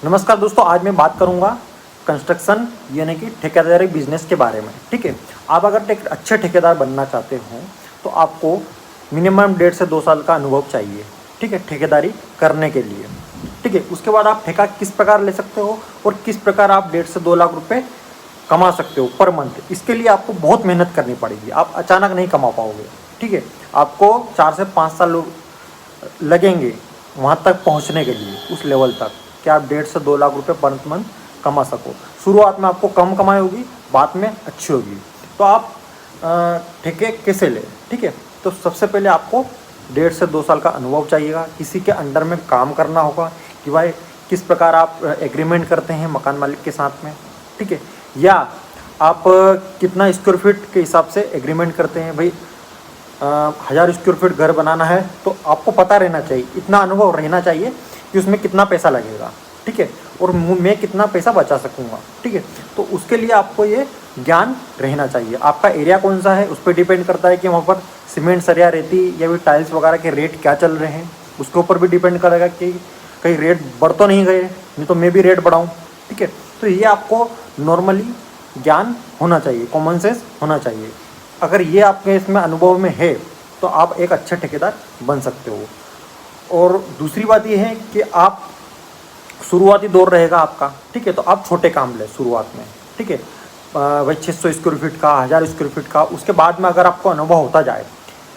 नमस्कार दोस्तों, आज मैं बात करूंगा कंस्ट्रक्शन यानी कि ठेकेदारी बिजनेस के बारे में। ठीक है, आप अगर एक अच्छे ठेकेदार बनना चाहते हो तो आपको मिनिमम 1.5 से 2 साल का अनुभव चाहिए। ठीक है, ठेकेदारी करने के लिए। ठीक है, उसके बाद आप ठेका किस प्रकार ले सकते हो और किस प्रकार आप 1.5 से 2 लाख रुपए कमा सकते हो पर मंथ। इसके लिए आपको बहुत मेहनत करनी पड़ेगी, आप अचानक नहीं कमा पाओगे। ठीक है, आपको 4 से 5 साल लगेंगे वहाँ तक पहुँचने के लिए, उस लेवल तक कि आप 1.5 से 2 लाख रुपए पर मंथ कमा सको। शुरुआत में आपको कम कमाई होगी, बाद में अच्छी होगी। तो आप ठेके कैसे लें? ठीक है, तो सबसे पहले आपको 1.5 से 2 साल का अनुभव चाहिएगा। किसी के अंडर में काम करना होगा कि भाई किस प्रकार आप एग्रीमेंट करते हैं मकान मालिक के साथ में। ठीक है, या आप कितना स्क्वायर फीट के हिसाब से एग्रीमेंट करते हैं। भाई 1000 स्क्वायर फीट घर बनाना है तो आपको पता रहना चाहिए, इतना अनुभव रहना चाहिए कि उसमें कितना पैसा लगेगा। ठीक है, और मैं कितना पैसा बचा सकूंगा। ठीक है, तो उसके लिए आपको ये ज्ञान रहना चाहिए। आपका एरिया कौन सा है उस पर डिपेंड करता है कि वहाँ पर सीमेंट, सरिया, रेती या फिर टाइल्स वगैरह के रेट क्या चल रहे हैं। उसके ऊपर भी डिपेंड करेगा कि कहीं रेट बढ़ तो नहीं गए, नहीं तो मैं भी रेट बढ़ाऊँ। ठीक है, तो ये आपको नॉर्मली ज्ञान होना चाहिए, कॉमन सेंस होना चाहिए। अगर ये आपके इसमें अनुभव में है तो आप एक अच्छे ठेकेदार बन सकते हो। और दूसरी बात ये है कि आप शुरुआती दौर रहेगा आपका। ठीक है, तो आप छोटे काम लें शुरुआत में। ठीक है, भाई 600 स्क्वायर फीट का, 1000 स्क्वायर फीट का। उसके बाद में अगर आपको अनुभव होता जाए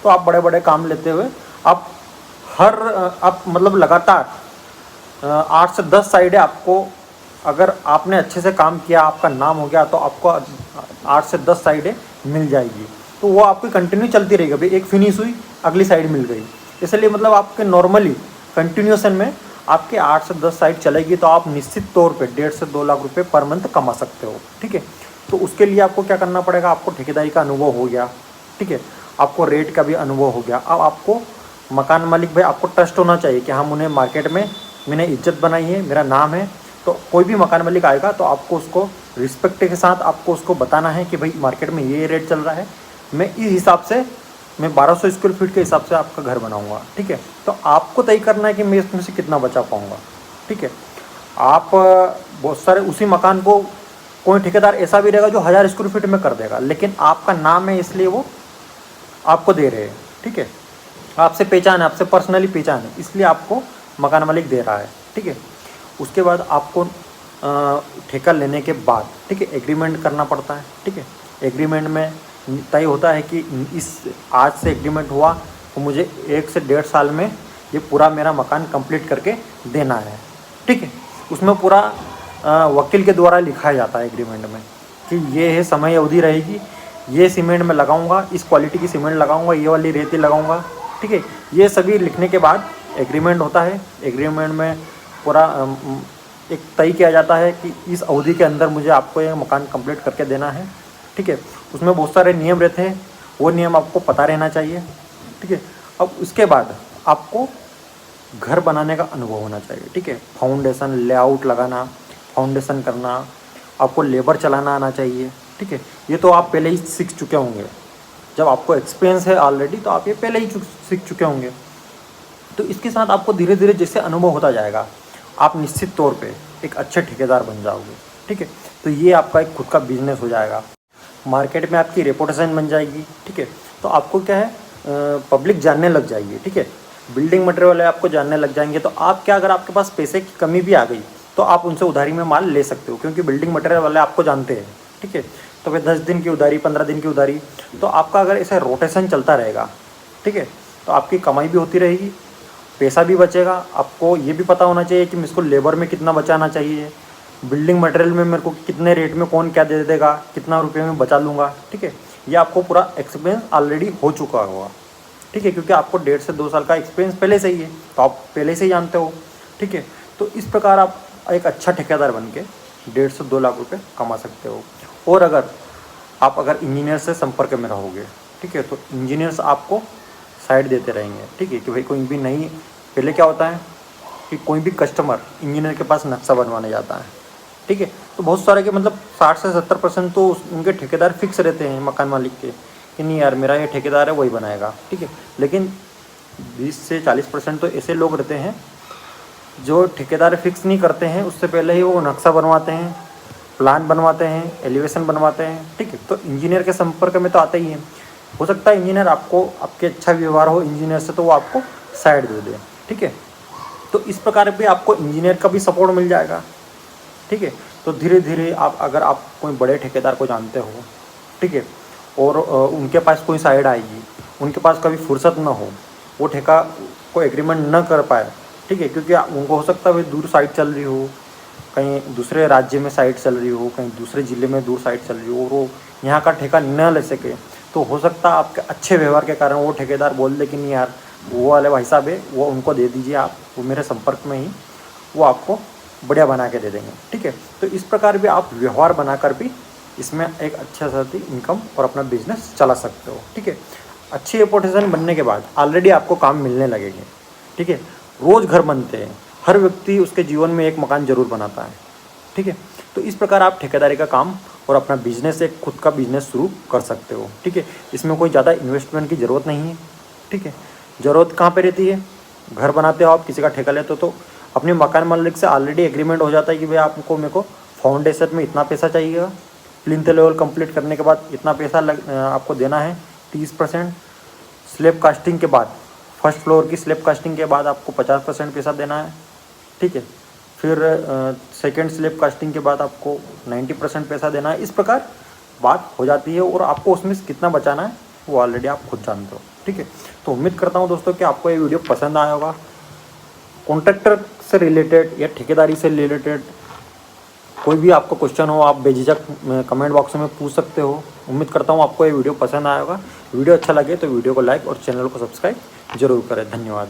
तो आप बड़े बड़े काम लेते हुए आप मतलब लगातार 8 से 10 साइडें आपको, अगर आपने अच्छे से काम किया, आपका नाम हो गया, तो आपको 8 से 10 साइडें मिल जाएगी। तो वो आपकी कंटिन्यू चलती रहेगी। अभी एक फिनिश हुई, अगली साइड मिल गई। इसलिए मतलब आपके नॉर्मली कंटिन्यूसन में आपके 8 से 10 साइड चलेगी तो आप निश्चित तौर पे 1.5 से 2 लाख रुपए पर मंथ कमा सकते हो। ठीक है, तो उसके लिए आपको क्या करना पड़ेगा? आपको ठेकेदारी का अनुभव हो गया। ठीक है, आपको रेट का भी अनुभव हो गया। अब आपको मकान मालिक भाई आपको ट्रस्ट होना चाहिए कि हम उन्हें मार्केट में मैंने इज्जत बनाई है, मेरा नाम है। तो कोई भी मकान मालिक आएगा तो आपको उसको रिस्पेक्ट के साथ आपको उसको बताना है कि भाई मार्केट में ये रेट चल रहा है, मैं इस हिसाब से मैं 1200 स्क्वायर फीट के हिसाब से आपका घर बनाऊंगा। ठीक है, तो आपको तय करना है कि मैं इसमें से कितना बचा पाऊंगा। ठीक है, आप बहुत सारे उसी मकान को, कोई ठेकेदार ऐसा भी रहेगा जो 1000 स्क्वायर फीट में कर देगा, लेकिन आपका नाम है इसलिए वो आपको दे रहे हैं। ठीक है, आपसे पहचान है, आपसे पर्सनली पहचान है, इसलिए आपको मकान मालिक दे रहा है। ठीक है, उसके बाद आपको ठेका लेने के बाद, ठीक है, एग्रीमेंट करना पड़ता है। ठीक है, एग्रीमेंट में तय होता है कि इस आज से एग्रीमेंट हुआ तो मुझे 1 से 1.5 साल में ये पूरा मेरा मकान कंप्लीट करके देना है। ठीक है, उसमें पूरा वकील के द्वारा लिखा जाता है एग्रीमेंट में कि ये है समय अवधि रहेगी, ये सीमेंट में लगाऊंगा, इस क्वालिटी की सीमेंट लगाऊंगा, ये वाली रेती लगाऊंगा। ठीक है, ये सभी लिखने के बाद एग्रीमेंट होता है। एग्रीमेंट में पूरा एक तय किया जाता है कि इस अवधि के अंदर मुझे आपको ये मकान कंप्लीट करके देना है। ठीक है, उसमें बहुत सारे नियम रहते हैं, वो नियम आपको पता रहना चाहिए। ठीक है, अब उसके बाद आपको घर बनाने का अनुभव होना चाहिए। ठीक है, फाउंडेशन, लेआउट लगाना, फाउंडेशन करना, आपको लेबर चलाना आना चाहिए। ठीक है, ये तो आप पहले ही सीख चुके होंगे। जब आपको एक्सपीरियंस है ऑलरेडी तो आप ये पहले ही सीख चुके होंगे। तो इसके साथ आपको धीरे धीरे जैसे अनुभव होता जाएगा आप निश्चित तौर पे एक अच्छे ठेकेदार बन जाओगे। ठीक है, तो ये आपका एक खुद का बिजनेस हो जाएगा, मार्केट में आपकी रेपुटेशन बन जाएगी। ठीक है, तो आपको क्या है, पब्लिक जानने लग जाएगी। ठीक है, बिल्डिंग मटेरियल वाले आपको जानने लग जाएंगे। तो आप क्या, अगर आपके पास पैसे की कमी भी आ गई तो आप उनसे उधारी में माल ले सकते हो, क्योंकि बिल्डिंग मटेरियल वाले आपको जानते हैं। ठीक है, तो फिर 10 दिन की उधारी, 15 दिन की उधारी, तो आपका अगर ऐसे रोटेशन चलता रहेगा, ठीक है, तो आपकी कमाई भी होती रहेगी, पैसा भी बचेगा। आपको ये भी पता होना चाहिए कि मुझको लेबर में कितना बचाना चाहिए, बिल्डिंग मटेरियल में मेरे को कितने रेट में कौन क्या दे देगा, कितना रुपये में बचा लूँगा। ठीक है, ये आपको पूरा एक्सपीरियंस ऑलरेडी हो चुका होगा। ठीक है, क्योंकि आपको 1.5 से 2 साल का एक्सपीरियंस पहले से ही है, तो आप पहले से ही जानते हो। ठीक है, तो इस प्रकार आप एक अच्छा ठेकेदार बन के 1.5 से 2 लाख रुपये कमा सकते हो। और अगर इंजीनियर से संपर्क में रहोगे, ठीक है, तो इंजीनियर्स आपको साइड देते रहेंगे। ठीक है, कि भाई कोई भी नहीं, पहले क्या होता है कि कोई भी कस्टमर इंजीनियर के पास नक्शा बनवाने जाता है। ठीक है, तो बहुत सारे के मतलब 60 से 70% तो उनके ठेकेदार फिक्स रहते हैं मकान मालिक के, कि नहीं यार मेरा ये ठेकेदार है वही बनाएगा। ठीक है, लेकिन 20 से 40% तो ऐसे लोग रहते हैं जो ठेकेदार फिक्स नहीं करते हैं उससे पहले ही वो नक्शा बनवाते हैं, प्लान बनवाते हैं, एलिवेशन बनवाते हैं, ठीक है। तो इंजीनियर के संपर्क में तो आते ही हैं। हो सकता है इंजीनियर आपको, आपके अच्छा व्यवहार हो इंजीनियर से, तो वो आपको साइड दे दे, ठीक है। तो इस प्रकार भी आपको इंजीनियर का भी सपोर्ट मिल जाएगा, ठीक है। तो धीरे धीरे आप, अगर आप कोई बड़े ठेकेदार को जानते हो, ठीक है, और उनके पास कोई साइड आएगी, उनके पास कभी फुर्सत ना हो, वो ठेका को एग्रीमेंट न कर पाए, ठीक है, क्योंकि उनको हो सकता है दूर साइट चल रही हो, कहीं दूसरे राज्य में साइट चल रही हो, कहीं दूसरे ज़िले में दूर साइट चल रही हो, और वो यहाँ का ठेका न ले सके, तो हो सकता है आपके अच्छे व्यवहार के कारण वो ठेकेदार बोल दे कि नहीं यार, वो वाले भाई साहब है, वो उनको दे दीजिए आप, वो मेरे संपर्क में ही, वो आपको बढ़िया बना के दे देंगे, ठीक है। तो इस प्रकार भी आप व्यवहार बनाकर भी इसमें एक अच्छा सा इनकम और अपना बिजनेस चला सकते हो, ठीक है। अच्छी रेपुटेशन बनने के बाद ऑलरेडी आपको काम मिलने लगेंगे, ठीक है। रोज़ घर बनते हैं, हर व्यक्ति उसके जीवन में एक मकान जरूर बनाता है, ठीक है। तो इस प्रकार आप ठेकेदारी का काम और अपना बिजनेस, एक खुद का बिजनेस शुरू कर सकते हो, ठीक है। इसमें कोई ज़्यादा इन्वेस्टमेंट की ज़रूरत नहीं है, ठीक है। ज़रूरत कहाँ पे रहती है, घर बनाते हो आप, किसी का ठेका लेते हो, तो अपने मकान मालिक से ऑलरेडी एग्रीमेंट हो जाता है कि भाई आपको, मेरे को फाउंडेशन में इतना पैसा चाहिएगा, प्लिंथ लेवल कंप्लीट करने के बाद इतना पैसा आपको देना है 30%, स्लैब कास्टिंग के बाद, फर्स्ट फ्लोर की स्लैब कास्टिंग के बाद आपको 50% पैसा देना है, ठीक है। फिर सेकंड स्लैब कास्टिंग के बाद आपको 90% पैसा देना है। इस प्रकार बात हो जाती है, और आपको उसमें कितना बचाना है वो ऑलरेडी आप खुद जानते हो, ठीक है। तो उम्मीद करता हूँ दोस्तों कि आपको ये वीडियो पसंद आया होगा। कॉन्ट्रैक्टर से रिलेटेड या ठेकेदारी से रिलेटेड कोई भी आपको क्वेश्चन हो, आप बेझिझक कमेंट बॉक्स में पूछ सकते हो। उम्मीद करता हूँ आपको ये वीडियो पसंद आया होगा। वीडियो अच्छा लगे तो वीडियो को लाइक और चैनल को सब्सक्राइब जरूर करें। धन्यवाद।